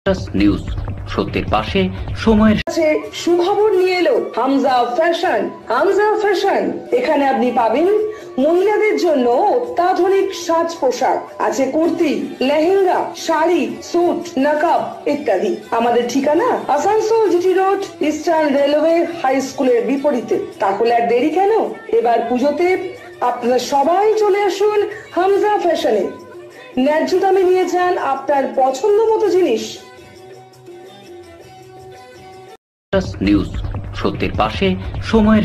News সত্যের পাশে সময়ের সুখবর নিয়ে এলো হামজা ফ্যাশন। হামজা ফ্যাশন, এখানে আপনি পাবেন মহিলাদের জন্য অত্যাধুনিক সাজ পোশাক, আছে কুর্তি, লেহেঙ্গা, শাড়ি, স্যুট, নকাব ইত্যাদি। আমাদের ঠিকানা Asansol GT road, eastern railway high স্কুলের বিপরীতে। তাহলে আর দেরি কেন, এবার পুজোতে আপনারা সবাই চলে আসুন হামজা ফ্যাশনে। ন্যায্য দামে নিয়ে যান আপনার পছন্দ মতো জিনিস। নিউজ সত্যের পাশে সময়ের।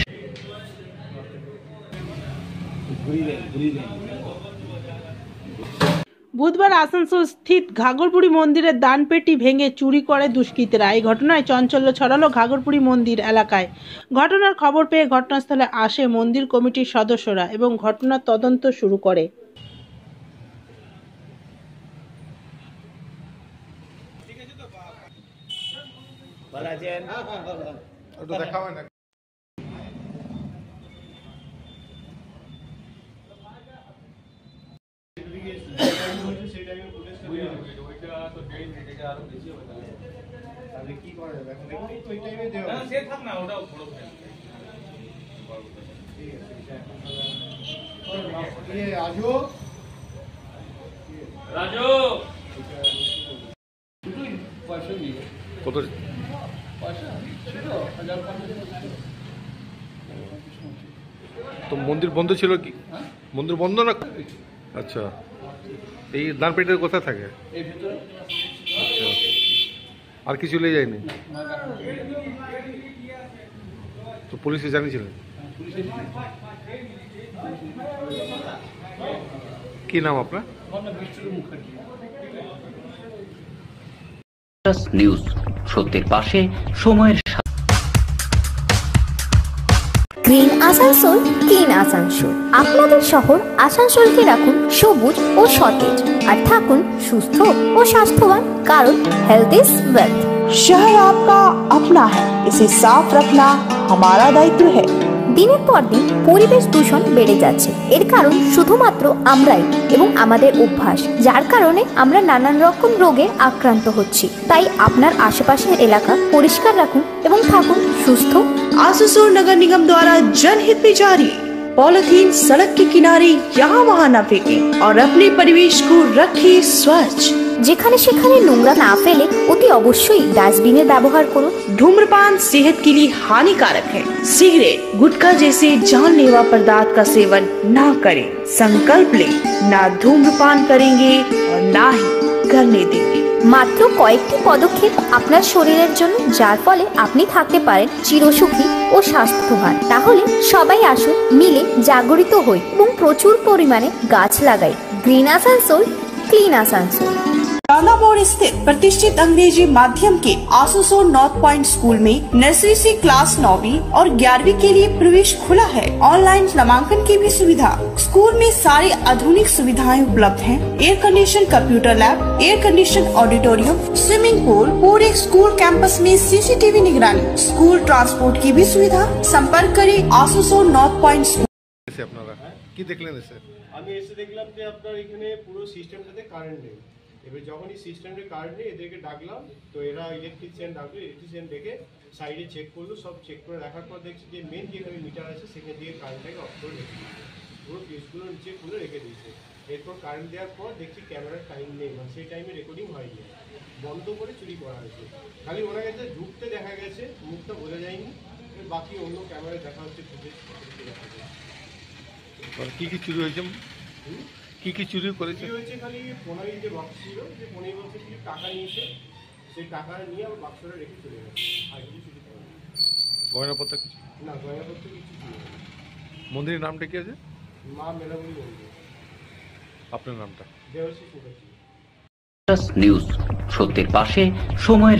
বুধবার আসানসোল স্থিত ঘাগরপুরি মন্দিরের দানপেটি ভেঙে চুরি করে দুষ্কৃতীরা। এই ঘটনায় চাঞ্চল্য ছড়ালো ঘাগরপুরি মন্দির এলাকায়। ঘটনার খবর পেয়ে ঘটনাস্থলে আসে মন্দির কমিটির সদস্যরা এবং ঘটনার তদন্ত শুরু করে। তো মন্দির বন্ধ ছিল কি? মন্দির বন্ধ না? আচ্ছা, এই দানপেটির কোথায় থাকে? আচ্ছা, আর কিছু চলে যায়নি তো পুলিশে জানিয়েছিলেন? কি নাম আপনার? নিউজ সত্যের পাশে সময়ের। Green Asansol, clean Asansol. আপনাদের শহর আসানসোলকে রাখুন সবুজ ও সতেজ, আর থাকুন সুস্থ ও স্বাস্থ্যবান, কারণ হেলথ ইজ ওয়েলথ। शहर आपका अपना है, इसे साफ रखना हमारा दायित्व है। দিনের পর দিন পরিবেশ দূষণ বেড়ে যাচ্ছে। এর কারণ শুধুমাত্র আমরাই এবং আমাদের অভ্যাস, যার কারণে আমরা নানান রকম রোগে আক্রান্ত হচ্ছি। তাই আপনার আশেপাশের এলাকা পরিষ্কার রাখুন এবং থাকুন সুস্থ। आसुसोल नगर निगम द्वारा जनहित में जारी। पॉलिथीन सड़क के किनारे यहाँ वहाँ न फेंकें और अपने परिवेश को रखें स्वच्छ। যেখানে সেখানে নোংরা না ফেলে অতি অবশ্যই ডাস্টবিনের ব্যবহার করুন। धूम्रपान सेहत के लिए हानिकारक है। सिगरेट, गुटखा जैसे जानलेवा पदार्थ का सेवन न करें। संकल्प लें, ना धूम्रपान करेंगे और ना ही करने देंगे। মাত্র কয়েকটি পদক্ষেপ আপনার শরীরের জন্য, যার ফলে আপনি থাকতে পারেন চিরসুখী ও স্বাস্থ্যবান। তাহলে সবাই আসুন, মিলে জাগরিত হই এবং প্রচুর পরিমাণে গাছ লাগাই। Green Asansol, clean Asansol. रानापुर स्थित प्रतिष्ठित अंग्रेजी माध्यम के आसुसोल नॉर्थ पॉइंट स्कूल में नर्सरी से क्लास 9वीं और 11वीं के लिए प्रवेश खुला है। ऑनलाइन नामांकन की भी सुविधा। स्कूल में सारी आधुनिक सुविधाएं उपलब्ध हैं। Air condition computer lab, air condition auditorium, swimming pool, पूरे स्कूल कैंपस में सीसीटीवी निगरानी, स्कूल ट्रांसपोर्ट की भी सुविधा। संपर्क करें आसुसोल नॉर्थ पॉइंट स्कूल। আপনারা কি দেখলেন? আমি এসে দেখলাম যে আপনার এখানে পুরো সিস্টেমটাতে কারেন্ট নেই। এবার যখন এই সিস্টেমে কারেন্ট নেই, এদেরকে ডাকলাম, তো এরা ইলেকট্রিশিয়ান ডাকলো। ইলেকট্রিশিয়ান ডেকে সাইডে চেক করলো। সব চেক করে দেখার পর দেখছি যে মেন যেখানে মিটার আছে সেখানে দিয়ে কারেন্টটাকে অফ করে রেখে দিয়েছে। পুরো ফিউজগুলো নিচে খুলে রেখে দিয়েছে। এরপর কারেন্ট দেওয়ার পর দেখছি ক্যামেরার টাইম নেই, মানে সেই টাইমে রেকর্ডিং হয়নি, বন্ধ করে চুরি করা হয়েছে। খালি ওনার কাছে ঢুকতে দেখা গেছে, মুখটা বোঝা যায়নি। বাকি অন্য ক্যামেরায় দেখা হচ্ছে, ফুটেজ দেখা যাচ্ছে। কি কি চুরি হয়েছে? কি কি চুরি করেছে? হয়েছে খালি 15 যে বক্স ছিল, যে 15 বক্সে কিছু টাকা নিয়েছে, সেই টাকা নিয়ে আবার বাক্সটা রেখে চলে গেছে। আর কিছু চুরি করেনি। গয়নাপত্র কিছু না, গয়নাপত্র কিছু ছিল না। মন্দিরের নামটা কি আছে? মা মেলাবুড়ি মন্দির। আপনার নামটা? দেবশ্রী মুখার্জি। নিউজ সত্যের পাশে সময়ের।